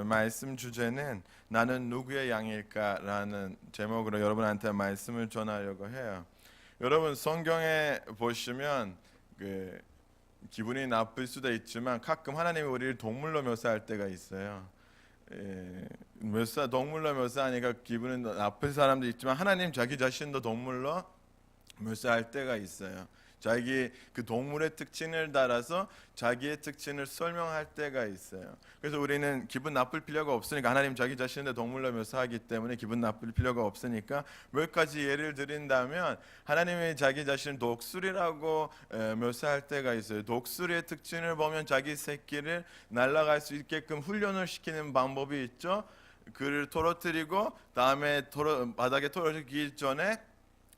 말씀 주제는 나는 누구의 양일까라는 제목으로 여러분한테 말씀을 전하려고 해요. 여러분 성경에 보시면 기분이 나쁠 수도 있지만 가끔 하나님이 우리를 동물로 묘사할 때가 있어요. 동물로 묘사하니까 기분이 나쁜 사람도 있지만 하나님 자기 자신도 동물로 묘사할 때가 있어요. 자기 그 동물의 특징을 따라서 자기의 특징을 설명할 때가 있어요. 그래서 우리는 기분 나쁠 필요가 없으니까, 하나님 자기 자신을 동물로 묘사하기 때문에 기분 나쁠 필요가 없으니까 몇 가지 예를 드린다면, 하나님이 자기 자신을 독수리라고 묘사할 때가 있어요. 독수리의 특징을 보면 자기 새끼를 날아갈 수 있게끔 훈련을 시키는 방법이 있죠. 그를 떨어뜨리고 다음에 바닥에 떨어지기 전에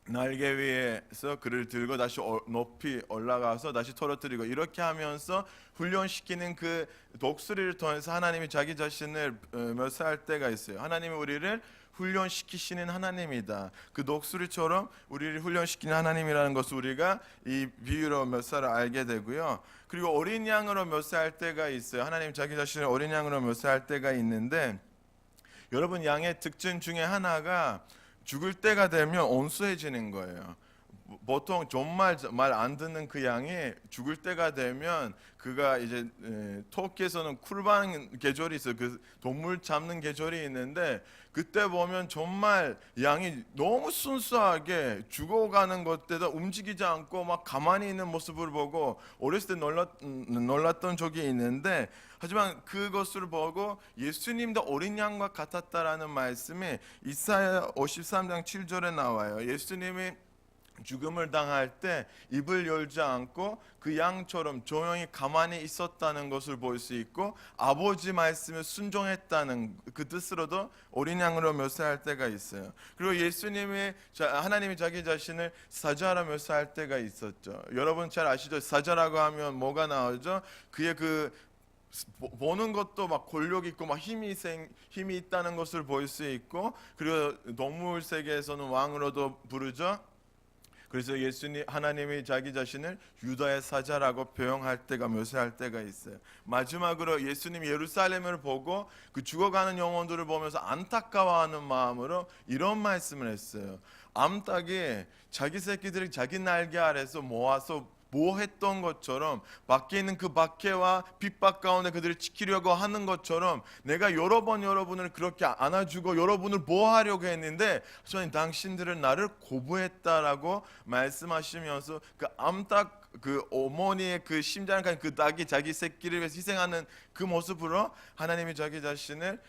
날개 위에서 그를 들고 다시 높이 올라가서 다시 떨어뜨리고, 이렇게 하면서 훈련시키는 그 독수리를 통해서 하나님이 자기 자신을 묘사할 때가 있어요. 하나님이 우리를 훈련시키시는 하나님이다. 그 독수리처럼 우리를 훈련시키는 하나님이라는 것을 우리가 이 비유로 묘사를 알게 되고요. 그리고 어린 양으로 묘사할 때가 있어요. 하나님 자기 자신을 어린 양으로 묘사할 때가 있는데, 여러분 양의 특징 중에 하나가 죽을 때가 되면 온수해지는 거예요. 보통 정말 말 안 듣는 그 양이 죽을 때가 되면, 그가 이제 터키에서는 쿨반 계절이 있어요. 그 동물 잡는 계절이 있는데, 그때 보면 정말 양이 너무 순수하게 죽어가는 것 때도 움직이지 않고 막 가만히 있는 모습을 보고 어렸을 때 놀랐던 적이 있는데, 하지만 그것을 보고 예수님도 어린 양과 같았다라는 말씀이 이사야 53장 7절에 나와요. 예수님이 죽음을 당할 때 입을 열지 않고 그 양처럼 조용히 가만히 있었다는 것을 볼 수 있고, 아버지 말씀에 순종했다는 그 뜻으로도 어린 양으로 묘사할 때가 있어요. 그리고 하나님이 자기 자신을 사자로 묘사할 때가 있었죠. 여러분 잘 아시죠? 사자라고 하면 뭐가 나오죠? 그의 보는 것도 막 권력 있고 막 힘이 있다는 것을 볼 수 있고, 그리고 동물 세계에서는 왕으로도 부르죠. 그래서 하나님이 자기 자신을 유다의 사자라고 표현할 때가, 묘사할 때가 있어요. 마지막으로 예수님이 예루살렘을 보고 그 죽어가는 영혼들을 보면서 안타까워하는 마음으로 이런 말씀을 했어요. 암탉이 자기 새끼들을 자기 날개 아래서 모아서 보호했던 것처럼, 밖에 있는 그 박해와 핍박 가운데 그들을 지키려고 하는 것처럼, 내가 여러 번 여러분을 그렇게 안아주고 여러분을 보호하려고 했는데 저는 당신들은 나를 거부했다라고 말씀하시면서, 그 암탉 그 어머니의 그 심장까지 그 닭이 자기 새끼를 위해서 희생하는 그 모습으로 하나님이 자기 자신을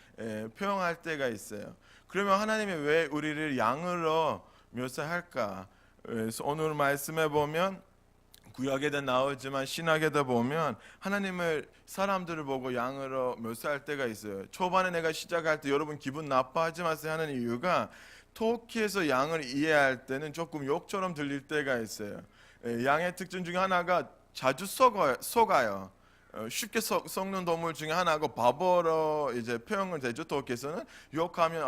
표현할 때가 있어요. 그러면 하나님이 왜 우리를 양으로 묘사할까? 그래서 오늘 말씀해 보면, 구약에도 나오지만 신약에도 보면 하나님을 사람들을 보고 양으로 묘사할 때가 있어요. 초반에 내가 시작할 때 여러분 기분 나빠하지 마세요 하는 이유가, 터키에서 양을 이해할 때는 조금 욕처럼 들릴 때가 있어요. 양의 특징 중에 하나가 자주 속아요. 쉽게 썩는 동물 중에 하나고, 바보로 이제 표현을 되죠. 터키에서는 욕하면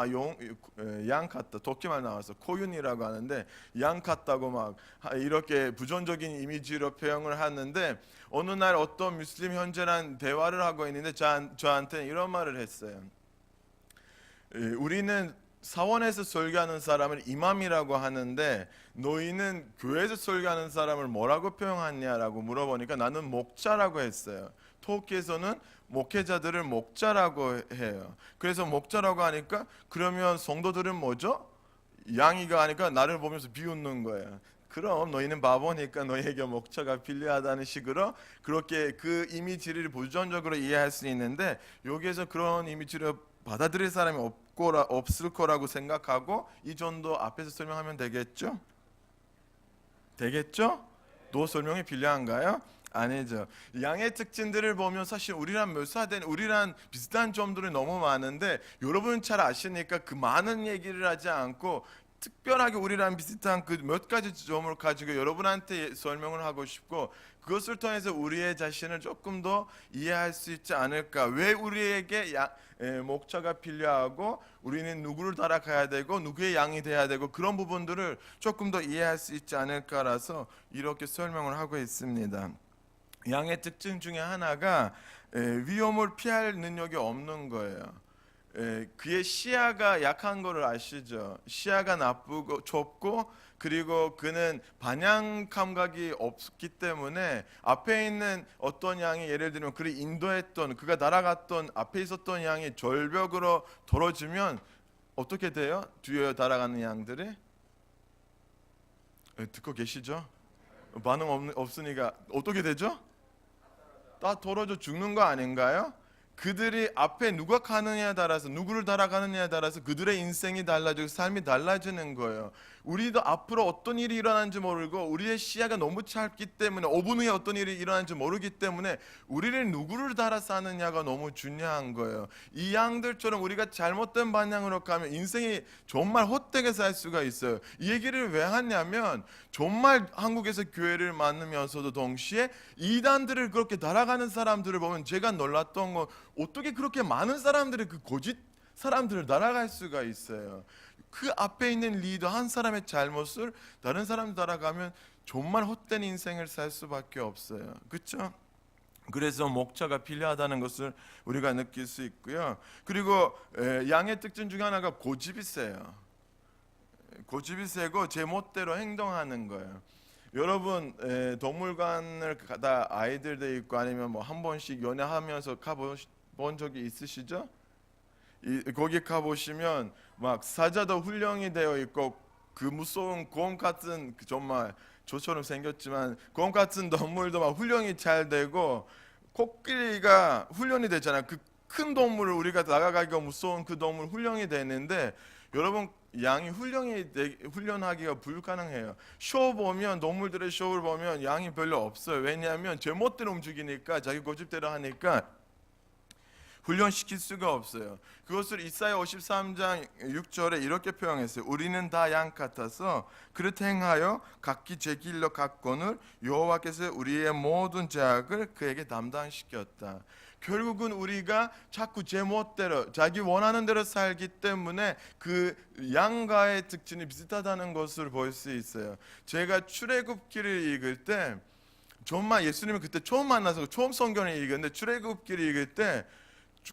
양 같다, 터키말 나와서 코윤이라고 하는데, 양 같다고 막 이렇게 부정적인 이미지로 표현을 하는데, 어느 날 어떤 무슬림 형제랑 대화를 하고 있는데 저한테 이런 말을 했어요. 우리는 사원에서 설교하는 사람을 이맘이라고 하는데 너희는 교회에서 설교하는 사람을 뭐라고 표현하냐라고 물어보니까 나는 목자라고 했어요. 터키에서는 목회자들을 목자라고 해요. 그래서 목자라고 하니까, 그러면 성도들은 뭐죠? 양이가 하니까 나를 보면서 비웃는 거예요. 그럼 너희는 바보니까 너희에게 목자가 필요하다는 식으로, 그렇게 그 이미지를 부정적으로 이해할 수 있는데, 여기에서 그런 이미지를 받아들일 사람이 없을 거라고 생각하고 이 정도 앞에서 설명하면 되겠죠? 되겠죠? 또 설명이 필요한가요? 아니죠. 양의 특징들을 보면 사실 우리랑 비슷한 점들이 너무 많은데, 여러분 잘 아시니까 그 많은 얘기를 하지 않고 특별하게 우리랑 비슷한 그 몇 가지 점을 가지고 여러분한테 설명을 하고 싶고, 그것을 통해서 우리의 자신을 조금 더 이해할 수 있지 않을까. 왜 우리에게 목자가 필요하고, 우리는 누구를 따라가야 되고 누구의 양이 돼야 되고, 그런 부분들을 조금 더 이해할 수 있지 않을까라서 이렇게 설명을 하고 있습니다. 양의 특징 중에 하나가 위험을 피할 능력이 없는 거예요. 그의 시야가 약한 거를 아시죠? 시야가 나쁘고 좁고, 그리고 그는 반향 감각이 없기 때문에 앞에 있는 어떤 양이, 예를 들면 그를 인도했던, 그가 날아갔던 앞에 있었던 양이 절벽으로 떨어지면 어떻게 돼요? 뒤에 날아가는 양들이? 듣고 계시죠? 반응 없으니까 어떻게 되죠? 다 떨어져 죽는 거 아닌가요? 그들이 앞에 누가 가느냐에 따라서, 누구를 따라가느냐에 따라서 그들의 인생이 달라지고 삶이 달라지는 거예요. 우리도 앞으로 어떤 일이 일어나는지 모르고, 우리의 시야가 너무 짧기 때문에 5분 후에 어떤 일이 일어나는지 모르기 때문에 우리를 누구를 따라 사느냐가 너무 중요한 거예요. 이 양들처럼 우리가 잘못된 방향으로 가면 인생이 정말 헛되게 살 수가 있어요. 이 얘기를 왜 하냐면, 정말 한국에서 교회를 만나면서도 동시에 이단들을 그렇게 따라가는 사람들을 보면 제가 놀랐던 건, 어떻게 그렇게 많은 사람들이 그 거짓 사람들을 따라갈 수가 있어요. 그 앞에 있는 리더 한 사람의 잘못을 다른 사람 따라가면 정말 헛된 인생을 살 수밖에 없어요. 그렇죠? 그래서 목자가 필요하다는 것을 우리가 느낄 수 있고요. 그리고 양의 특징 중에 하나가 고집이 세요. 고집이 세고 제멋대로 행동하는 거예요. 여러분, 동물관을 가다 아이들 돼 있고 아니면 뭐 한 번씩 연애하면서 가본 적이 있으시죠? 거기 가 보시면 막 사자도 훈련이 되어 있고, 그 무서운 곰 같은, 정말 저처럼 생겼지만 곰 같은 동물도 막 훈련이 잘 되고, 코끼리가 훈련이 되잖아요. 그 큰 동물을, 우리가 다가가기가 무서운 그 동물 훈련이 되는데, 여러분, 양이 훈련하기가 불가능해요. 쇼 보면, 동물들의 쇼를 보면 양이 별로 없어요. 왜냐하면 제멋대로 움직이니까, 자기 고집대로 하니까 훈련시킬 수가 없어요. 그것을 이사야 53장 6절에 이렇게 표현했어요. 우리는 다 양 같아서 그릇 행하여 각기 제 길로 갔거늘 여호와께서 우리의 모든 죄악을 그에게 담당시켰다. 결국은 우리가 자꾸 제멋대로, 자기 원하는 대로 살기 때문에 그 양과의 특징이 비슷하다는 것을 볼 수 있어요. 제가 출애굽기를 읽을 때, 정말 예수님을 그때 처음 만나서 처음 성경을 읽었는데, 출애굽기를 읽을 때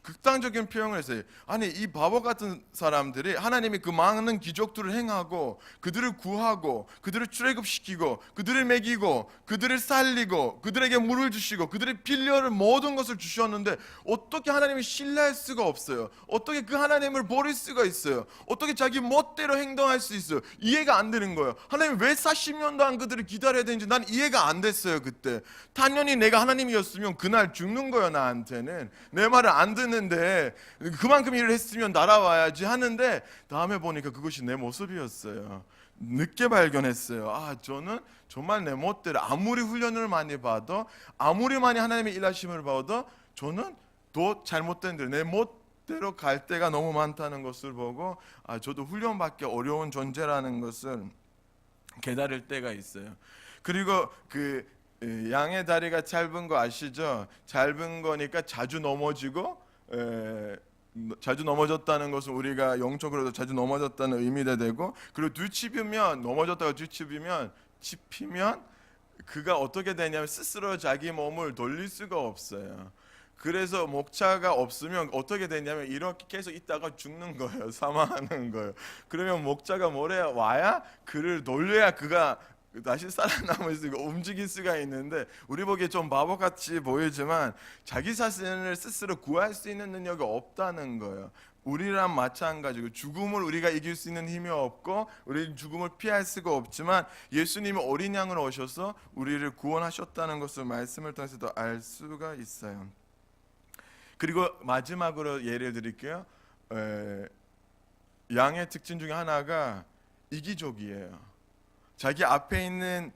극단적인 표현을 했어요. 아니, 이 바보 같은 사람들이 하나님이 그 많은 기적들을 행하고 그들을 구하고 그들을 출애굽시키고 그들을 먹이고 그들을 살리고 그들에게 물을 주시고 그들의 필요를 모든 것을 주셨는데, 어떻게 하나님을 신뢰할 수가 없어요? 어떻게 그 하나님을 버릴 수가 있어요? 어떻게 자기 멋대로 행동할 수 있어요? 이해가 안 되는 거예요. 하나님 왜 40년 동안 그들을 기다려야 되는지 난 이해가 안 됐어요. 그때 당연히 내가 하나님이었으면 그날 죽는 거예요. 나한테는 내 말을 안 듣는데 그만큼 일을 했으면 날아와야지 하는데, 다음에 보니까 그것이 내 모습이었어요. 늦게 발견했어요. 저는 정말 내 멋대로 아무리 훈련을 많이 받아, 아무리 많이 하나님의 일하심을 받아, 저는 더 잘못된 대로 내 멋대로 갈 때가 너무 많다는 것을 보고, 저도 훈련받기 어려운 존재라는 것을 깨달을 때가 있어요. 그리고 양의 다리가 짧은 거 아시죠? 짧은 거니까 자주 넘어지고, 자주 넘어졌다는 것은 우리가 영적으로도 자주 넘어졌다는 의미가 되고, 그리고 뒤집으면, 넘어졌다가 뒤집으면, 짚히면 그가 어떻게 되냐면 스스로 자기 몸을 돌릴 수가 없어요. 그래서 목자가 없으면 어떻게 되냐면 이렇게 계속 있다가 죽는 거예요. 사망하는 거예요. 그러면 목자가 뭐래 와야, 그를 돌려야 그가 다시 살아남을 수 있고 움직일 수가 있는데, 우리 보기에 좀 바보같이 보이지만 자기 자신을 스스로 구할 수 있는 능력이 없다는 거예요. 우리랑 마찬가지고 죽음을 우리가 이길 수 있는 힘이 없고 우리는 죽음을 피할 수가 없지만, 예수님이 어린 양으로 오셔서 우리를 구원하셨다는 것을 말씀을 통해서도 알 수가 있어요. 그리고 마지막으로 예를 드릴게요. 양의 특징 중에 하나가 이기적이에요. 자기 앞에 있는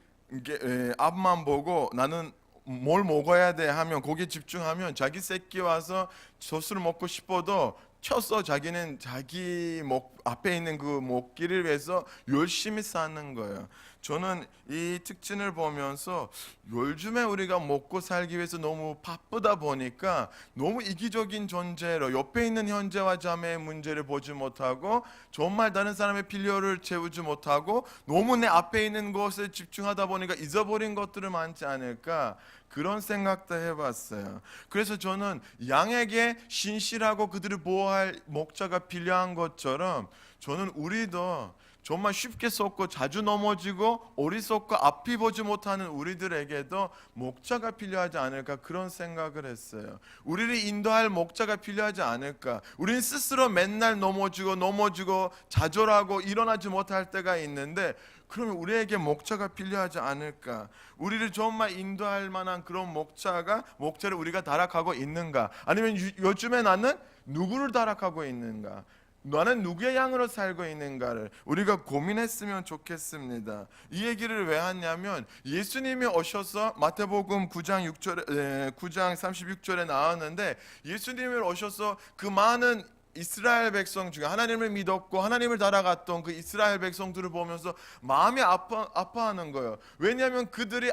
앞만 보고 나는 뭘 먹어야 돼 하면 거기에 집중하면, 자기 새끼 와서 젖을 먹고 싶어도 쳐서 자기는 자기 앞에 있는 그 먹기를 위해서 열심히 사는 거예요. 저는 이 특징을 보면서 요즘에 우리가 먹고 살기 위해서 너무 바쁘다 보니까 너무 이기적인 존재로 옆에 있는 형제와 자매의 문제를 보지 못하고 정말 다른 사람의 필요를 채우지 못하고 너무 내 앞에 있는 것에 집중하다 보니까 잊어버린 것들을 많지 않을까, 그런 생각도 해봤어요. 그래서 저는 양에게 신실하고 그들을 보호할 목자가 필요한 것처럼 저는 우리도 정말 쉽게 썩고 자주 넘어지고 어리석고 앞이 보지 못하는 우리들에게도 목자가 필요하지 않을까, 그런 생각을 했어요. 우리를 인도할 목자가 필요하지 않을까. 우리는 스스로 맨날 넘어지고 좌절하고 일어나지 못할 때가 있는데, 그러면 우리에게 목자가 필요하지 않을까? 우리를 정말 인도할 만한 그런 목자를 우리가 따라가고 있는가? 아니면 요즘에 나는 누구를 따라가고 있는가? 나는 누구의 양으로 살고 있는가를 우리가 고민했으면 좋겠습니다. 이 얘기를 왜 하냐면, 예수님이 오셔서 마태복음 9장 36절에 나왔는데, 예수님이 오셔서 그 많은 이스라엘 백성 중에 하나님을 믿었고 하나님을 따라갔던 그 이스라엘 백성들을 보면서 마음이 아파하는 거예요. 왜냐하면 그들이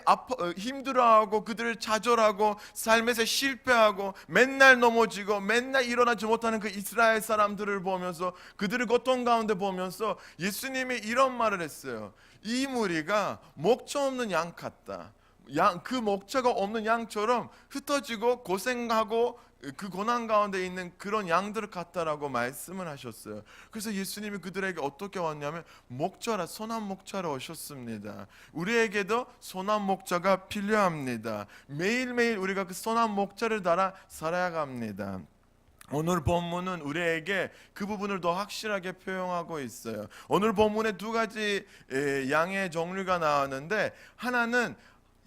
힘들어하고 그들을 좌절하고 삶에서 실패하고 맨날 넘어지고 맨날 일어나지 못하는 그 이스라엘 사람들을 보면서, 그들을 고통 가운데 보면서 예수님이 이런 말을 했어요. 이 무리가 목자 없는 양 같다. 그 목자가 없는 양처럼 흩어지고 고생하고 그 고난 가운데 있는 그런 양들을 같다라고 말씀을 하셨어요. 그래서 예수님이 그들에게 어떻게 왔냐면 선한 목자로 오셨습니다. 우리에게도 선한 목자가 필요합니다. 매일매일 우리가 그 선한 목자를 따라 살아야 합니다. 오늘 본문은 우리에게 그 부분을 더 확실하게 표현하고 있어요. 오늘 본문에 두 가지 양의 종류가 나왔는데, 하나는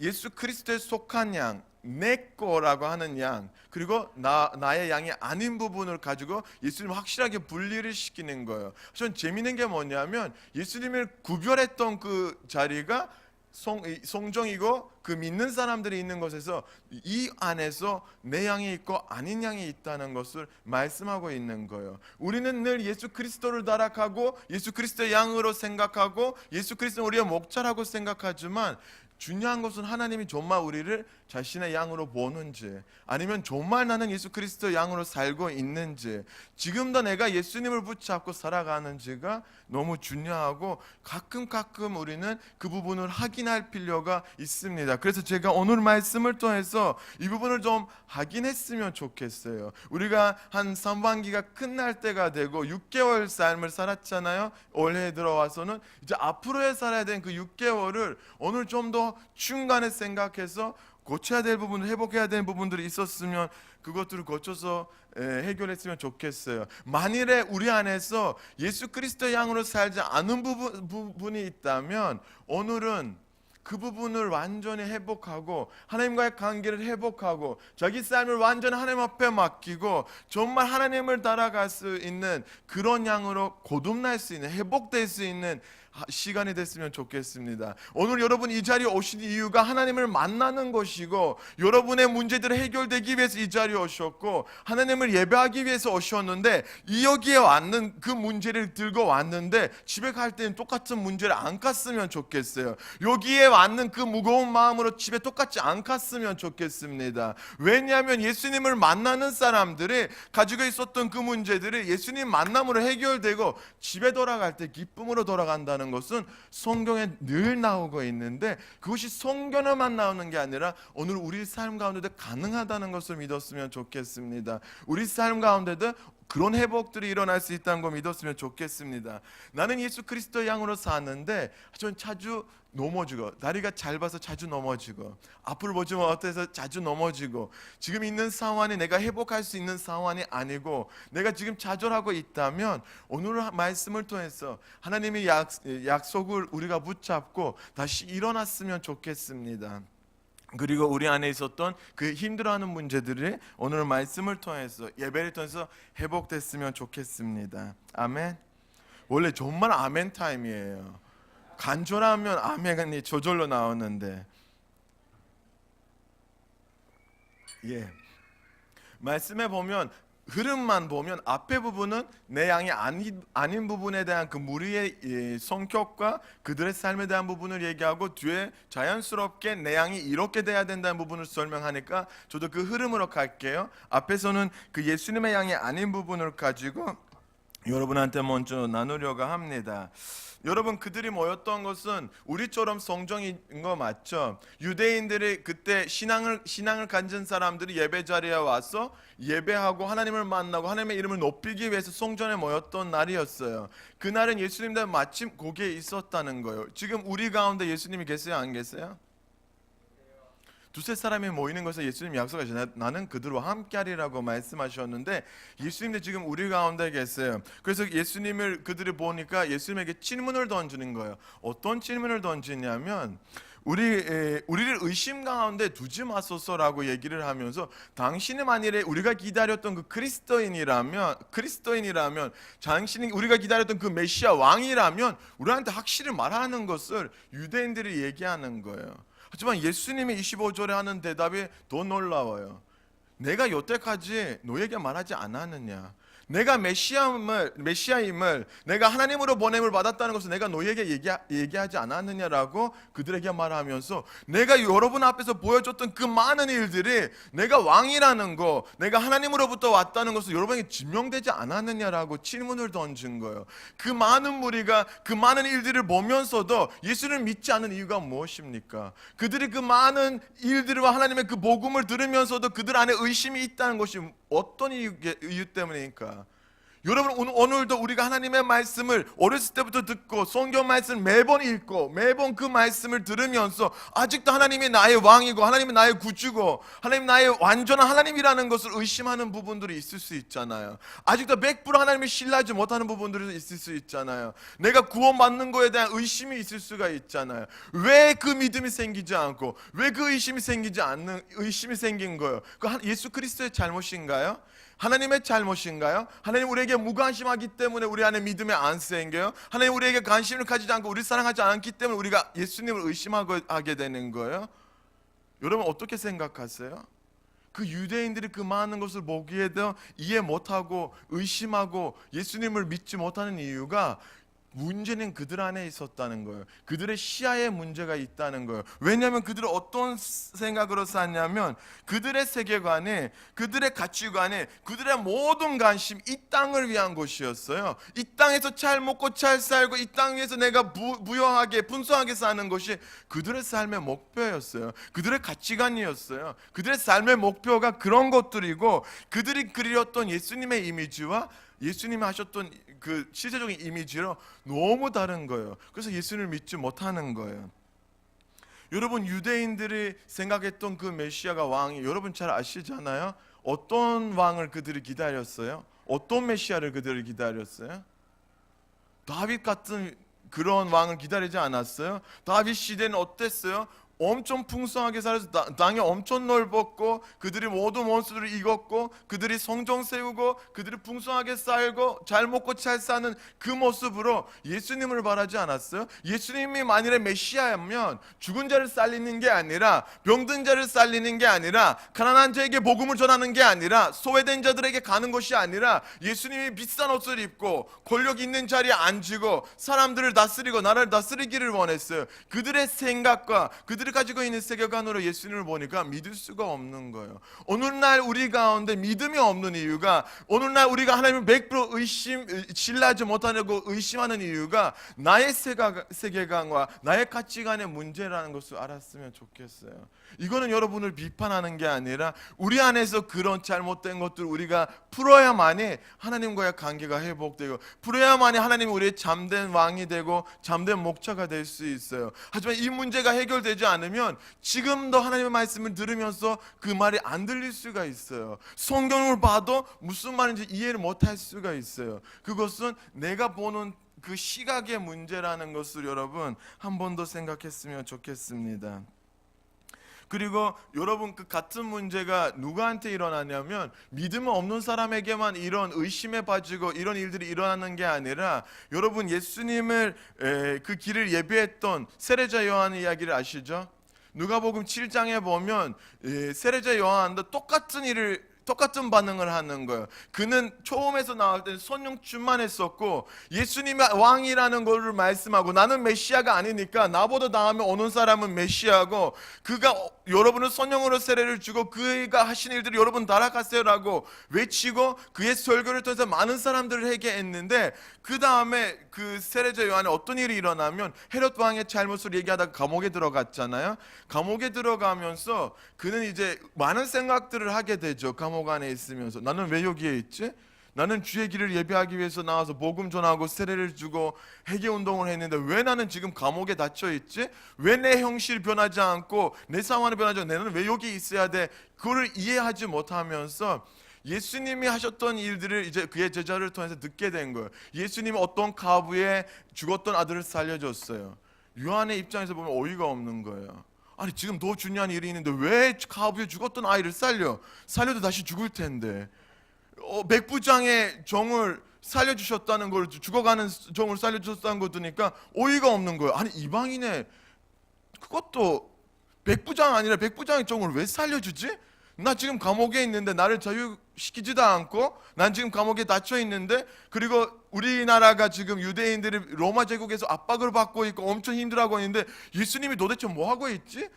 예수 그리스도에 속한 양, 내 거라고 하는 양, 그리고 나의 양이 아닌 부분을 가지고 예수님을 확실하게 분리를 시키는 거예요. 전 재밌는 게 뭐냐면, 예수님을 구별했던 그 자리가 성정이고 그 믿는 사람들이 있는 곳에서 이 안에서 내 양이 있고 아닌 양이 있다는 것을 말씀하고 있는 거예요. 우리는 늘 예수 그리스도를 따라가고 예수 그리스도의 양으로 생각하고 예수 그리스도는 우리의 목자라고 생각하지만, 중요한 것은 하나님이 정말 우리를 자신의 양으로 보는지, 아니면 정말 나는 예수 그리스도의 양으로 살고 있는지, 지금도 내가 예수님을 붙잡고 살아가는지가 너무 중요하고, 가끔 우리는 그 부분을 확인할 필요가 있습니다. 그래서 제가 오늘 말씀을 통해서 이 부분을 좀 확인했으면 좋겠어요. 우리가 한 상반기가 끝날 때가 되고 6개월 삶을 살았잖아요. 올해 들어와서는 이제 앞으로에 살아야 되는 그 6개월을 오늘 좀 더 중간에 생각해서 고쳐야 될 부분, 회복해야 되는 부분들이 있었으면 그것들을 고쳐서 해결했으면 좋겠어요. 만일에 우리 안에서 예수 그리스도의 양으로 살지 않은 부분이 있다면, 오늘은 그 부분을 완전히 회복하고 하나님과의 관계를 회복하고 자기 삶을 완전히 하나님 앞에 맡기고 정말 하나님을 따라갈 수 있는 그런 양으로 거듭날 수 있는, 회복될 수 있는 시간이 됐으면 좋겠습니다. 오늘 여러분 이 자리에 오신 이유가 하나님을 만나는 것이고, 여러분의 문제들이 해결되기 위해서 이 자리에 오셨고 하나님을 예배하기 위해서 오셨는데, 여기에 왔는 그 문제를 들고 왔는데 집에 갈 때는 똑같은 문제를 안 갔으면 좋겠어요. 여기에 왔는 그 무거운 마음으로 집에 똑같이 안 갔으면 좋겠습니다. 왜냐하면 예수님을 만나는 사람들이 가지고 있었던 그 문제들이 예수님 만남으로 해결되고 집에 돌아갈 때 기쁨으로 돌아간다는 것은 성경에 늘 나오고 있는데, 그것이 성경에만 나오는 게 아니라 오늘 우리 삶 가운데도 가능하다는 것을 믿었으면 좋겠습니다. 우리 삶 가운데도 그런 회복들이 일어날 수 있다는 걸 믿었으면 좋겠습니다. 나는 예수 그리스도의 양으로 사는데 전 자주 넘어지고, 다리가 짧아서 자주 넘어지고, 앞을 보지 못해서 자주 넘어지고, 지금 있는 상황이 내가 회복할 수 있는 상황이 아니고 내가 지금 좌절하고 있다면, 오늘 말씀을 통해서 하나님의 약속을 우리가 붙잡고 다시 일어났으면 좋겠습니다. 그리고 우리 안에 있었던 그 힘들어하는 문제들이 오늘 말씀을 통해서, 예배를 통해서 회복됐으면 좋겠습니다. 아멘. 원래 정말 아멘 타임이에요. 간절하면 아멘이 저절로 나오는데, 말씀에 보면 흐름만 보면 앞에 부분은 내 양이 아닌 부분에 대한 그 무리의 성격과 그들의 삶에 대한 부분을 얘기하고, 뒤에 자연스럽게 내 양이 이렇게 돼야 된다는 부분을 설명하니까 저도 그 흐름으로 갈게요. 앞에서는 그 예수님의 양이 아닌 부분을 가지고 여러분한테 먼저 나누려고 합니다. 여러분, 그들이 모였던 것은 우리처럼 성정인 거 맞죠? 유대인들이 그때 신앙을 가진 사람들이 예배 자리에 와서 예배하고 하나님을 만나고 하나님의 이름을 높이기 위해서 성전에 모였던 날이었어요. 그날은 예수님도 마침 거기에 있었다는 거예요. 지금 우리 가운데 예수님이 계세요, 안 계세요? 두세 사람이 모이는 것을 예수님이 약속하셨어요. 나는 그들과 함께하리라고 말씀하셨는데, 예수님도 지금 우리 가운데 계세요. 그래서 예수님을 그들이 보니까 예수님에게 질문을 던지는 거예요. 어떤 질문을 던지냐면, 우리를 의심 가운데 두지 마소서라고 얘기를 하면서, 당신이 만일에 우리가 기다렸던 그 그리스도인이라면 당신이 우리가 기다렸던 그 메시아 왕이라면 우리한테 확실히 말하는 것을 유대인들이 얘기하는 거예요. 하지만 예수님이 25절에 하는 대답이 더 놀라워요. 내가 여태까지 너에게 말하지 않았느냐? 내가 메시아임을 내가 하나님으로 보냄을 받았다는 것을 내가 너에게 얘기하지 않았느냐라고 그들에게 말하면서, 내가 여러분 앞에서 보여줬던 그 많은 일들이 내가 왕이라는 거, 내가 하나님으로부터 왔다는 것을 여러분에게 증명되지 않았느냐라고 질문을 던진 거예요. 그 많은 무리가 그 많은 일들을 보면서도 예수를 믿지 않는 이유가 무엇입니까? 그들이 그 많은 일들과 하나님의 그 복음을 들으면서도 그들 안에 의심이 있다는 것이 어떤 이유 때문입니까? 여러분, 오늘도 우리가 하나님의 말씀을 어렸을 때부터 듣고 성경 말씀을 매번 읽고 매번 그 말씀을 들으면서 아직도 하나님이 나의 왕이고 하나님이 나의 구주고 하나님이 나의 완전한 하나님이라는 것을 의심하는 부분들이 있을 수 있잖아요. 아직도 100% 하나님을 신뢰하지 못하는 부분들이 있을 수 있잖아요. 내가 구원받는 거에 대한 의심이 있을 수가 있잖아요. 왜 그 믿음이 생기지 않고 왜 그 의심이 생긴 거예요? 그 예수 그리스도의 잘못인가요? 하나님의 잘못인가요? 하나님 우리에게 무관심하기 때문에 우리 안에 믿음이 안 생겨요? 하나님 우리에게 관심을 가지지 않고 우리 사랑하지 않기 때문에 우리가 예수님을 의심하게 되는 거예요? 여러분, 어떻게 생각하세요? 그 유대인들이 그 많은 것을 보기에도 이해 못하고 의심하고 예수님을 믿지 못하는 이유가, 문제는 그들 안에 있었다는 거예요. 그들의 시야에 문제가 있다는 거예요. 왜냐하면 그들은 어떤 생각으로 살냐면, 그들의 세계관에, 그들의 가치관에, 그들의 모든 관심 이 땅을 위한 것이었어요. 이 땅에서 잘 먹고 잘 살고 이 땅 위에서 내가 부유하게 풍성하게 사는 것이 그들의 삶의 목표였어요. 그들의 가치관이었어요. 그들의 삶의 목표가 그런 것들이고, 그들이 그리웠던 예수님의 이미지와 예수님이 하셨던 그 실제적인 이미지로 너무 다른 거예요. 그래서 예수님을 믿지 못하는 거예요. 여러분, 유대인들이 생각했던 그 메시아가 왕이, 여러분 잘 아시잖아요. 어떤 왕을 그들이 기다렸어요? 어떤 메시아를 그들이 기다렸어요? 다윗 같은 그런 왕을 기다리지 않았어요? 다윗 시대는 어땠어요? 엄청 풍성하게 살아서 땅이 엄청 넓었고, 그들이 모든 원수들을 이겼고, 그들이 성전 세우고, 그들이 풍성하게 살고 잘 먹고 잘 사는 그 모습으로 예수님을 바라지 않았어요? 예수님이 만일에 메시아면 죽은 자를 살리는 게 아니라, 병든 자를 살리는 게 아니라, 가난한 자에게 복음을 전하는 게 아니라, 소외된 자들에게 가는 것이 아니라, 예수님이 비싼 옷을 입고 권력 있는 자리에 앉고 사람들을 다스리고 나라를 다스리기를 원했어요. 그들의 생각과 그들이 가지고 있는 세계관으로 예수님을 보니까 믿을 수가 없는 거예요. 오늘날 우리 가운데 믿음이 없는 이유가, 오늘날 우리가 하나님을 100% 신뢰하지 못하고 의심하는 이유가 나의 세계관과 나의 가치관의 문제라는 것을 알았으면 좋겠어요. 이거는 여러분을 비판하는 게 아니라 우리 안에서 그런 잘못된 것들을 우리가 풀어야만이 하나님과의 관계가 회복되고, 풀어야만이 하나님이 우리의 잠든 왕이 되고 잠든 목자가 될 수 있어요. 하지만 이 문제가 해결되지 않으면 지금도 하나님의 말씀을 들으면서 그 말이 안 들릴 수가 있어요. 성경을 봐도 무슨 말인지 이해를 못할 수가 있어요. 그것은 내가 보는 그 시각의 문제라는 것을 여러분 한 번 더 생각했으면 좋겠습니다. 그리고 여러분, 그 같은 문제가 누구한테 일어나냐면, 믿음 없는 사람에게만 이런 의심에 빠지고 이런 일들이 일어나는 게 아니라, 여러분 예수님을 그 길을 예비했던 세례자 요한 이야기를 아시죠? 누가복음 7장에 보면 세례자 요한도 똑같은 일을 똑같은 반응을 하는 거예요. 그는 처음에서 나올 때는 성령 충만했었고 예수님이 왕이라는 것을 말씀하고 나는 메시아가 아니니까 나보다 다음에 오는 사람은 메시아고 그가 여러분은 성령으로 세례를 주고 그가 하신 일들을 여러분 따라가세요라고 외치고 그의 설교를 통해서 많은 사람들에게 했는데 그 다음에 그 세례자 요한에 어떤 일이 일어나면 헤롯 왕의 잘못을 얘기하다가 감옥에 들어갔잖아요. 감옥에 들어가면서 그는 이제 많은 생각들을 하게 되죠. 감옥 안에 있으면서 나는 왜 여기에 있지? 나는 주의 길을 예배하기 위해서 나와서 복음 전하고 세례를 주고 회개 운동을 했는데 왜 나는 지금 감옥에 닫혀 있지? 왜 내 형실 변하지 않고 내 상황이 변하지 않고 나는 왜 여기 있어야 돼? 그거를 이해하지 못하면서 예수님이 하셨던 일들을 이제 그의 제자를 통해서 듣게 된 거예요. 예수님이 어떤 과부의 죽었던 아들을 살려줬어요. 요한의 입장에서 보면 어이가 없는 거예요. 아니 지금 더 중요한 일이 있는데 왜 과부의 죽었던 아이를 살려도 다시 죽을 텐데 백부장의 종을 살려주셨다는 걸 죽어가는 종을 살려주셨다는 거 들으니까 어이가 없는 거예요. 아니 이방인의 그것도 백부장 아니라 백부장의 종을 왜 살려주지? 나 지금 감옥에 있는데 나를 자유시키지도 않고 난 지금 감옥에 닫혀 있는데 그리고 우리나라가 지금 유대인들이 로마 제국에서 압박을 받고 있고 엄청 힘들어하고 있는데 예수님이 도대체 뭐 하고 있지?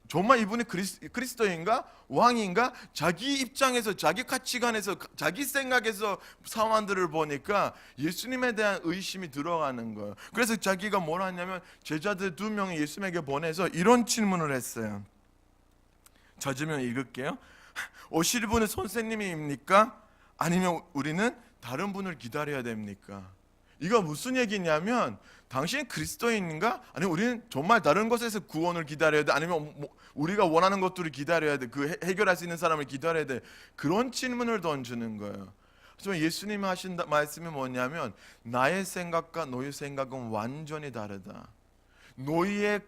정말 이분이 그리스도인가? 왕인가? 자기 입장에서 자기 가치관에서 자기 생각에서 상황들을 보니까 예수님에 대한 의심이 들어가는 거예요. 그래서 자기가 뭘 하냐면 제자들 2명이 예수님에게 보내서 이런 질문을 했어요. 저지면 읽을게요. 오실 분은 선생님입니까? 아니면 우리는 다른 분을 기다려야 됩니까? 이거 무슨 얘기냐면 당신 그리스도인인가? 아니면 우리는 정말 다른 곳에서 구원을 기다려야 돼? 아니면 우리가 원하는 것들을 기다려야 돼? 그 해결할 수 있는 사람을 기다려야 돼? 그런 질문을 던지는 거예요. 하지만 예수님이 하신 말씀이 뭐냐면 나의 생각과 너의 생각은 완전히 다르다. 너희의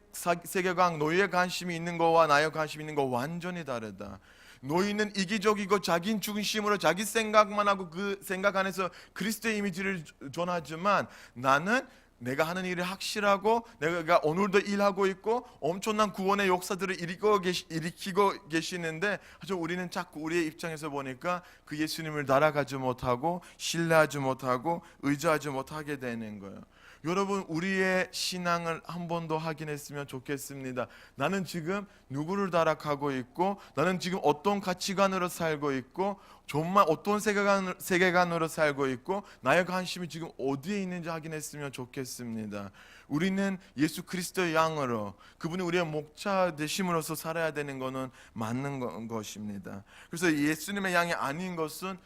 세계관, 너희의 관심이 있는 거와 나의 관심이 있는 거 완전히 다르다. 너희는 이기적이고 자기 중심으로 자기 생각만 하고 그 생각 안에서 그리스도의 이미지를 전하지만 나는 내가 하는 일이 확실하고 내가 오늘도 일하고 있고 엄청난 구원의 역사들을 일으키고 계시는데 하지만 우리는 자꾸 우리의 입장에서 보니까 그 예수님을 따라가지 못하고 신뢰하지 못하고 의지하지 못하게 되는 거예요. 여러분 우리의 신앙을 한 번 더 확인했으면 좋겠습니다. 나는 지금 누구를 따라가고 있고 나는 지금 어떤 가치관으로 살고 있고 정말 어떤 세계관으로 살고 있고 나의 관심이 지금 어디에 있는지 확인했으면 좋겠습니다. 우리는 예수 그리스도의 양으로 그분이 우리의 목자 되심으로써 살아야 되는 것은 맞는 것입니다. 그래서 예수님의 양이 아닌 것은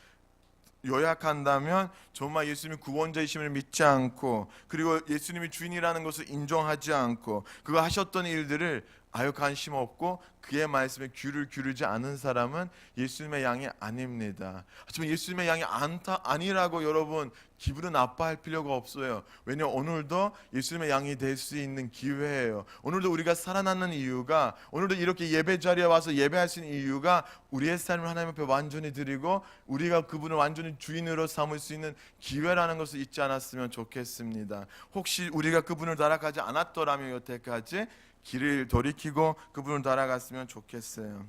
요약한다면 정말 예수님이 구원자이심을 믿지 않고 그리고 예수님이 주인이라는 것을 인정하지 않고 그가 하셨던 일들을 아유 관심 없고 그의 말씀에 귀를 기울이지 않은 사람은 예수님의 양이 아닙니다. 하지만 예수님의 양이 아니라고 여러분 기분은 나빠할 필요가 없어요. 왜냐하면 오늘도 예수님의 양이 될 수 있는 기회예요. 오늘도 우리가 살아나는 이유가 오늘도 이렇게 예배 자리에 와서 예배할 수 있는 이유가 우리의 삶을 하나님 앞에 완전히 드리고 우리가 그분을 완전히 주인으로 삼을 수 있는 기회라는 것을 잊지 않았으면 좋겠습니다. 혹시 우리가 그분을 따라가지 않았더라면 여태까지 길을 돌이키고 그분을 따라갔으면 좋겠어요.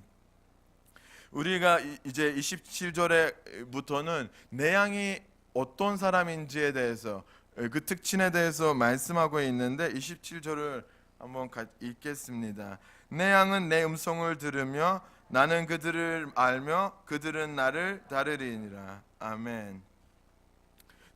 우리가 이제 27절에부터는 내 양이 어떤 사람인지에 대해서 그 특징에 대해서 말씀하고 있는데 27절을 한번 읽겠습니다. 내 양은 내 음성을 들으며 나는 그들을 알며 그들은 나를 따르리니라. 아멘.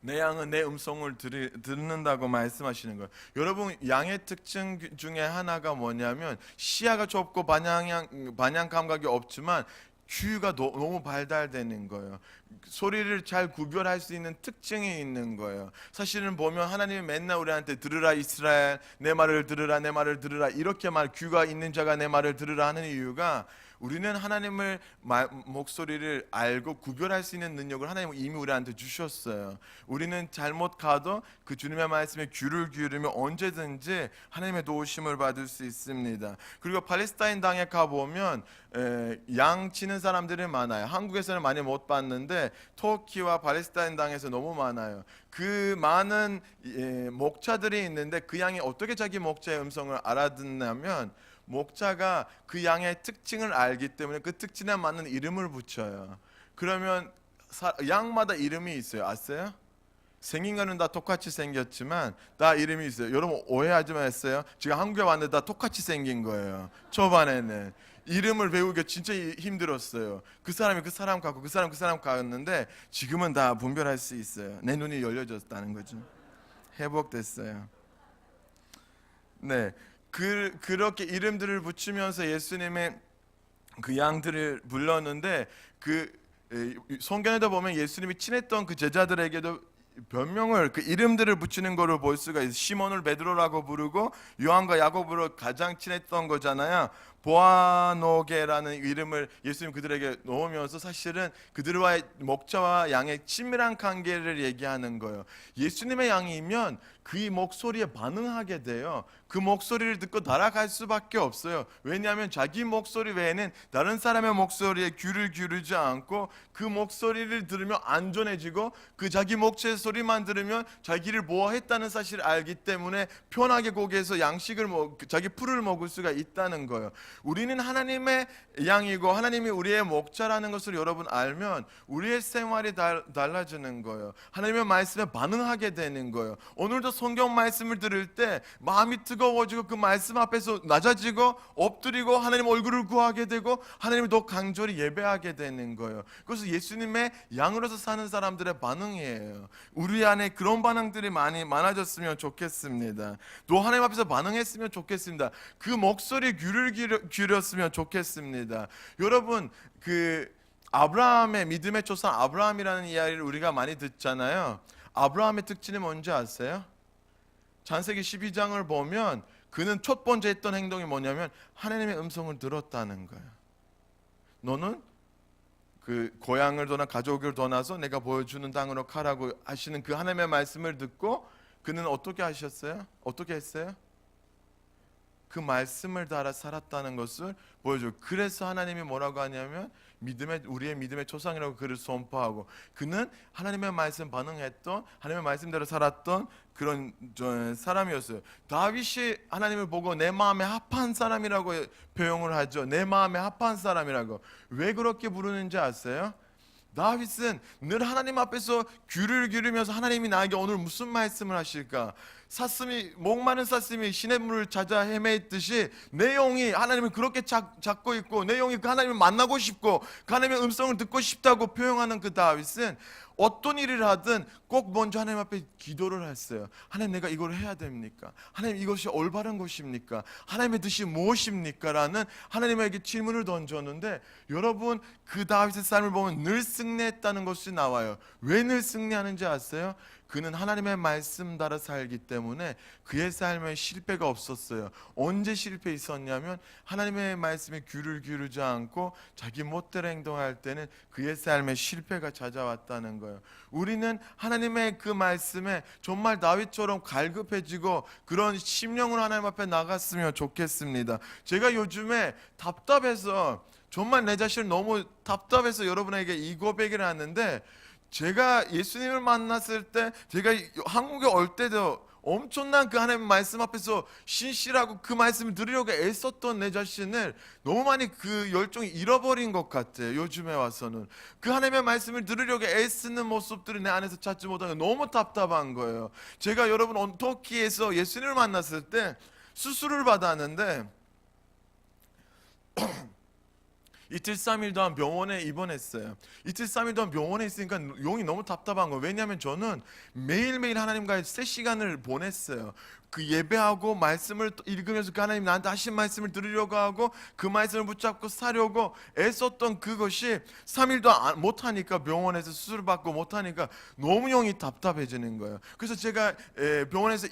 내 양은 내 음성을 듣는다고 말씀하시는 거예요. 여러분 양의 특징 중에 하나가 뭐냐면 시야가 좁고 반향 감각이 없지만 귀가 너무 발달되는 거예요. 소리를 잘 구별할 수 있는 특징이 있는 거예요. 사실은 보면 하나님이 맨날 우리한테 들으라 이스라엘 내 말을 들으라 내 말을 들으라 이렇게 귀가 있는 자가 내 말을 들으라 하는 이유가 우리는 하나님을 목소리를 알고 구별할 수 있는 능력을 하나님은 이미 우리한테 주셨어요. 우리는 잘못 가도 그 주님의 말씀에 귀를 기울이면 언제든지 하나님의 도우심을 받을 수 있습니다. 그리고 팔레스타인 땅에 가보면 양 치는 사람들이 많아요. 한국에서는 많이 못 봤는데 터키와 팔레스타인 땅에서 너무 많아요. 그 많은 목자들이 있는데 그 양이 어떻게 자기 목자의 음성을 알아듣냐면 목자가 그 양의 특징을 알기 때문에 그 특징에 맞는 이름을 붙여요. 그러면 양마다 이름이 있어요. 아세요? 생긴 거는 다 똑같이 생겼지만 다 이름이 있어요. 여러분 오해하지 마세요. 지금 한국에 왔는데 다 똑같이 생긴 거예요. 초반에는 이름을 배우기가 진짜 힘들었어요. 그 사람이 그 사람 같고 그 사람 그 사람 같는데 지금은 다 분별할 수 있어요. 내 눈이 열려졌다는 거죠. 회복됐어요. 네, 그렇게 이름들을 붙이면서 예수님의 그 양들을 불렀는데 성경에도 보면 예수님이 친했던 그 제자들에게도 별명을 그 이름들을 붙이는 거를 볼 수가 있어요. 시몬을 베드로라고 부르고 요한과 야고보로 가장 친했던 거잖아요. 보아노게라는 이름을 예수님 그들에게 놓으면서 사실은 그들과의 목자와 양의 친밀한 관계를 얘기하는 거예요. 예수님의 양이면 그의 목소리에 반응하게 돼요. 그 목소리를 듣고 날아갈 수밖에 없어요. 왜냐하면 자기 목소리 외에는 다른 사람의 목소리에 귀를 기울이지 않고 그 목소리를 들으면 안전해지고 그 자기 목소리 소리만 들으면 자기를 보호했다는 사실을 알기 때문에 편하게 거기에서 양식을 자기 풀을 먹을 수가 있다는 거예요. 우리는 하나님의 양이고 하나님이 우리의 목자라는 것을 여러분 알면 우리의 생활이 달라지는 거예요. 하나님의 말씀에 반응하게 되는 거예요. 오늘도 성경 말씀을 들을 때 마음이 뜨거워지고 그 말씀 앞에서 낮아지고 엎드리고 하나님 얼굴을 구하게 되고 하나님을 더 간절히 예배하게 되는 거예요. 그래서 예수님의 양으로서 사는 사람들의 반응이에요. 우리 안에 그런 반응들이 많아졌으면 좋겠습니다. 또 하나님 앞에서 반응했으면 좋겠습니다. 그 목소리에 귀를 기울였으면 좋겠습니다. 여러분 아브라함의 믿음의 조상 아브라함이라는 이야기를 우리가 많이 듣잖아요. 아브라함의 특징이 뭔지 아세요? 창세기 12장을 보면 그는 첫 번째 했던 행동이 뭐냐면 하나님의 음성을 들었다는 거예요. 너는 그 고향을 떠나 가족을 떠나서 내가 보여주는 땅으로 가라고 하시는 그 하나님의 말씀을 듣고 그는 어떻게 하셨어요? 어떻게 했어요? 그 말씀을 따라 살았다는 것을 보여줘요. 그래서 하나님이 뭐라고 하냐면 우리의 믿음의 조상이라고 그를 선포하고 그는 하나님의 말씀 반응했던 하나님의 말씀대로 살았던 그런 사람이었어요. 다윗이 하나님을 보고 내 마음에 합한 사람이라고 표현을 하죠. 내 마음에 합한 사람이라고. 왜 그렇게 부르는지 아세요? 다윗은 늘 하나님 앞에서 귀를 기울이면서 하나님이 나에게 오늘 무슨 말씀을 하실까? 목마른 사슴이 시냇물을 찾아 헤매있듯이 내 영이 하나님을 그렇게 찾고 있고 내 영이 그 하나님을 만나고 싶고 그 하나님의 음성을 듣고 싶다고 표현하는 그 다윗은 어떤 일을 하든 꼭 먼저 하나님 앞에 기도를 했어요. 하나님, 내가 이걸 해야 됩니까? 하나님, 이것이 올바른 것입니까? 하나님의 뜻이 무엇입니까? 라는 하나님에게 질문을 던졌는데 여러분 그 다윗의 삶을 보면 늘 승리했다는 것이 나와요. 왜 늘 승리하는지 아세요? 그는 하나님의 말씀 따라 살기 때문에 그의 삶에 실패가 없었어요. 언제 실패 있었냐면 하나님의 말씀에 귀를 기울이지 않고 자기 멋대로 행동할 때는 그의 삶에 실패가 찾아왔다는 거예요. 우리는 하나님의 그 말씀에 정말 다윗처럼 갈급해지고 그런 심령으로 하나님 앞에 나갔으면 좋겠습니다. 제가 요즘에 답답해서 정말 내 자신을 너무 답답해서 여러분에게 이 고백을 하는데 제가 예수님을 만났을 때 제가 한국에 올 때도 엄청난 그 하나님의 말씀 앞에서 신실하고 그 말씀을 들으려고 애썼던 내 자신을 너무 많이 그 열정이 잃어버린 것 같아요. 요즘에 와서는 그 하나님의 말씀을 들으려고 애쓰는 모습들이 내 안에서 찾지 못하고 너무 답답한 거예요. 제가 여러분 터키에서 예수님을 만났을 때 수술을 받았는데 이틀 3일 동안 병원에 입원했어요. 이틀 3일 동안 병원에 있으니까 용이 너무 답답한 거예요. 왜냐하면 저는 매일매일 하나님과의 3시간을 보냈어요. 그 예배하고 말씀을 읽으면서 그 하나님 나한테 하신 말씀을 들으려고 하고 그 말씀을 붙잡고 사려고 애썼던 그것이 3일 동안 못하니까 병원에서 수술을 받고 못하니까 너무 영이 답답해지는 거예요. 그래서 제가 병원에서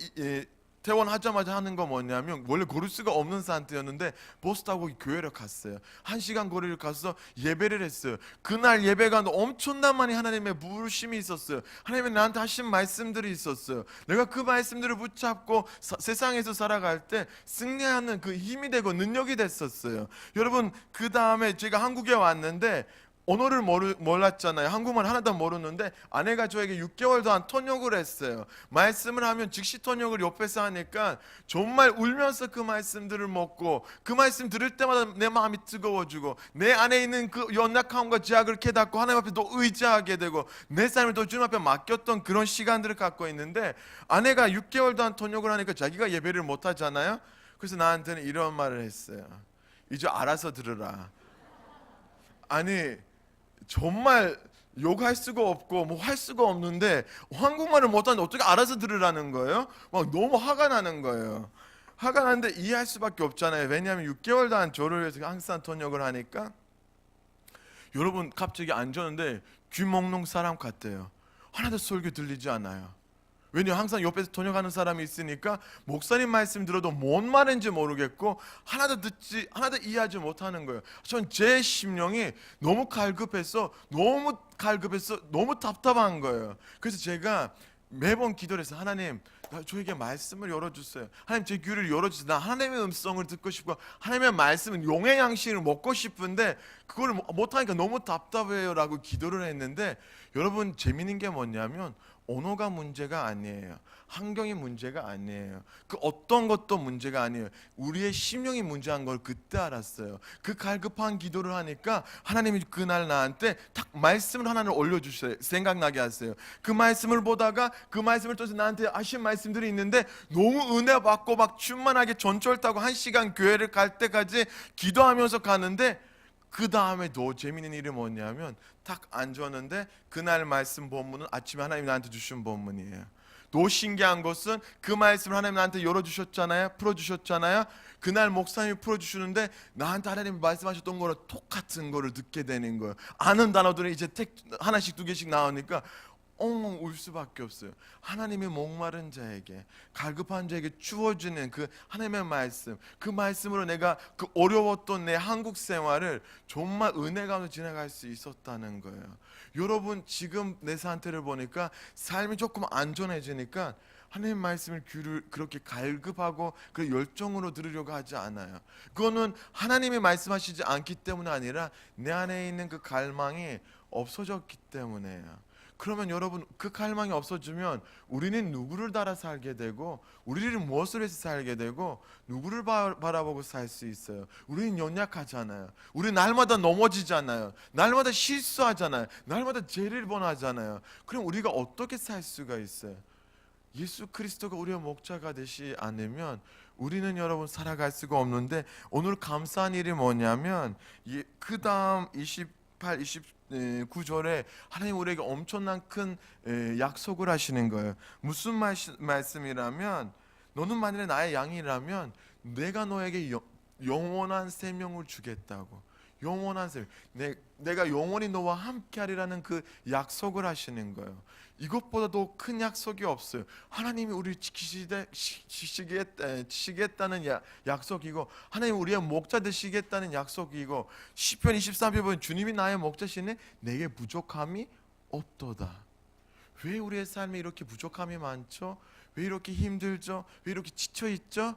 퇴원하자마자 하는 거 뭐냐면 원래 걸을 수가 없는 상태였는데 버스 타고 교회를 갔어요. 1시간 거리를 가서 예배를 했어요. 그날 예배가 엄청난 많이 하나님의 부르심이 있었어요. 하나님이 나한테 하신 말씀들이 있었어요. 내가 그 말씀들을 붙잡고 세상에서 살아갈 때 승리하는 그 힘이 되고 능력이 됐었어요. 여러분 그 다음에 제가 한국에 왔는데 언어를 몰랐잖아요. 한국말 하나도 모르는데 아내가 저에게 6개월 동안 통역을 했어요. 말씀을 하면 즉시 통역을 옆에서 하니까 정말 울면서 그 말씀들을 먹고, 그 말씀 들을 때마다 내 마음이 뜨거워지고, 내 안에 있는 그 연약함과 죄악을 깨닫고 하나님 앞에 더 의지하게 되고, 내 삶을 더 주님 앞에 맡겼던 그런 시간들을 갖고 있는데, 아내가 6개월 동안 통역을 하니까 자기가 예배를 못 하잖아요. 그래서 나한테는 이런 말을 했어요. 이제 알아서 들으라. 아니, 정말 욕할 수가 없고 뭐 할 수가 없는데 한국말을 못하는데 어떻게 알아서 들으라는 거예요? 막 너무 화가 나는 거예요. 화가 나는데 이해할 수밖에 없잖아요. 왜냐하면 6개월 동안 저를 위해서 항상 통역을 하니까. 여러분, 갑자기 앉았는데 귀 먹는 사람 같아요. 하나도 설교 들리지 않아요. 왜냐하면 항상 옆에서 통역하는 사람이 있으니까 목사님 말씀 들어도 뭔 말인지 모르겠고 하나도 이해하지 못하는 거예요. 전 제 심령이 너무 갈급해서 너무 답답한 거예요. 그래서 제가 매번 기도를 해서, 하나님, 저에게 말씀을 열어주세요. 하나님, 제 귀를 열어주세요. 나 하나님의 음성을 듣고 싶고 하나님의 말씀은 용의 양식을 먹고 싶은데 그걸 못하니까 너무 답답해요 라고 기도를 했는데, 여러분, 재미있는 게 뭐냐면 언어가 문제가 아니에요. 환경이 문제가 아니에요. 그 어떤 것도 문제가 아니에요. 우리의 심령이 문제한 걸 그때 알았어요. 그 갈급한 기도를 하니까 하나님이 그날 나한테 딱 말씀을 하나를 올려주셔요. 생각나게 하세요. 그 말씀을 보다가 그 말씀을 통해서 나한테 하신 말씀들이 있는데 너무 은혜 받고 막 충만하게 전철 타고 1시간 교회를 갈 때까지 기도하면서 가는데, 그 다음에 더 재미있는 일이 뭐냐면 딱 앉았는데 그날 말씀 본문은 아침에 하나님이 나한테 주신 본문이에요. 더 신기한 것은 그 말씀을 하나님 나한테 열어주셨잖아요. 풀어주셨잖아요. 그날 목사님이 풀어주시는데 나한테 하나님이 말씀하셨던 거랑 똑같은 거를 듣게 되는 거예요. 아는 단어들이 이제 하나씩 두 개씩 나오니까 엉엉 울 수밖에 없어요. 하나님이 목마른 자에게, 갈급한 자에게 주어지는 그 하나님의 말씀, 그 말씀으로 내가 그 어려웠던 내 한국 생활을 정말 은혜 가운데 지나갈 수 있었다는 거예요. 여러분, 지금 내 상태를 보니까 삶이 조금 안전해지니까 하나님 말씀을 귀를 그렇게 갈급하고 그 열정으로 들으려고 하지 않아요. 그거는 하나님이 말씀하시지 않기 때문이 아니라 내 안에 있는 그 갈망이 없어졌기 때문에요. 그러면 여러분, 그 갈망이 없어지면 우리는 누구를 따라 살게 되고, 우리는 무엇을 해서 살게 되고, 누구를 바라보고 살 수 있어요? 우리는 연약하잖아요. 우리 날마다 넘어지잖아요. 날마다 실수하잖아요. 날마다 죄를 범하잖아요. 그럼 우리가 어떻게 살 수가 있어요? 예수 그리스도가 우리의 목자가 되시 않으면 우리는 여러분 살아갈 수가 없는데, 오늘 감사한 일이 뭐냐면 그 다음 28, 29절에 하나님 우리에게 엄청난 큰 약속을 하시는 거예요. 무슨 말씀이라면, 너는 만일에 나의 양이라면 내가 너에게 영원한 생명을 주겠다고. 영원한 생명, 내가 영원히 너와 함께하리라는 그 약속을 하시는 거예요. 이것보다 더 큰 약속이 없어요. 하나님이 우리를 지키시겠다는 약속이고, 하나님 우리의 목자 되시겠다는 약속이고, 시편 23편 보면 주님이 나의 목자시네, 내게 부족함이 없도다. 왜 우리의 삶에 이렇게 부족함이 많죠? 왜 이렇게 힘들죠? 왜 이렇게 지쳐있죠?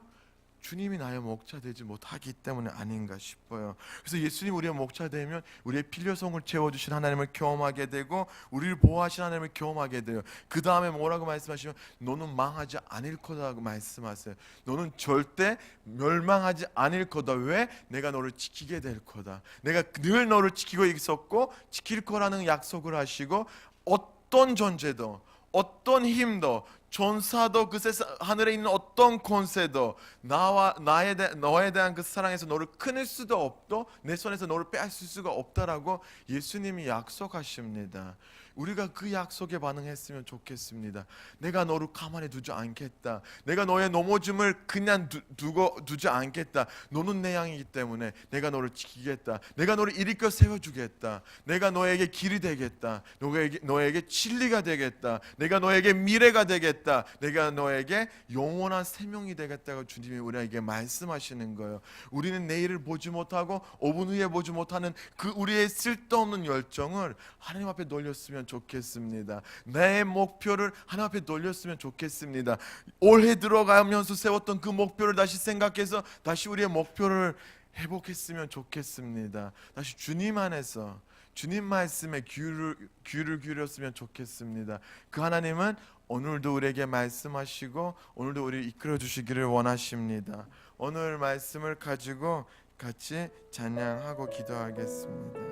주님이 나의 목자 되지 못하기 때문에 아닌가 싶어요. 그래서 예수님 우리의 목자 되면 우리의 필요성을 채워주신 하나님을 경험하게 되고, 우리를 보호하신 하나님을 경험하게 돼요. 그 다음에 뭐라고 말씀하시면, 너는 망하지 않을 거다고 말씀하세요. 너는 절대 멸망하지 않을 거다. 왜? 내가 너를 지키게 될 거다. 내가 늘 너를 지키고 있었고 지킬 거라는 약속을 하시고, 어떤 존재도, 어떤 힘도, 전사도, 그 세상 하늘에 있는 어떤 권세도 너에 대한 그 사랑에서 너를 끊을 수도 없고 내 손에서 너를 빼앗을 수가 없다라고 예수님이 약속하십니다. 우리가 그 약속에 반응했으면 좋겠습니다. 내가 너를 가만히 두지 않겠다. 내가 너의 넘어짐을 그냥 두지 않겠다. 너는 내 양이기 때문에 내가 너를 지키겠다. 내가 너를 일으켜 세워주겠다. 내가 너에게 길이 되겠다. 너에게 진리가 되겠다. 내가 너에게 미래가 되겠다. 내가 너에게 영원한 생명이 되겠다고 주님이 우리에게 말씀하시는 거예요. 우리는 내일을 보지 못하고 5분 후에 보지 못하는 그 우리의 쓸데없는 열정을 하나님 앞에 돌렸으면 좋겠습니다. 내 목표를 하나님 앞에 돌렸으면 좋겠습니다. 올해 들어가면서 세웠던 그 목표를 다시 생각해서 다시 우리의 목표를 회복했으면 좋겠습니다. 다시 주님 안에서 주님 말씀에 귀를 기울였으면 좋겠습니다. 그 하나님은 오늘도 우리에게 말씀하시고 오늘도 우리를 이끌어 주시기를 원하십니다. 오늘 말씀을 가지고 같이 찬양하고 기도하겠습니다.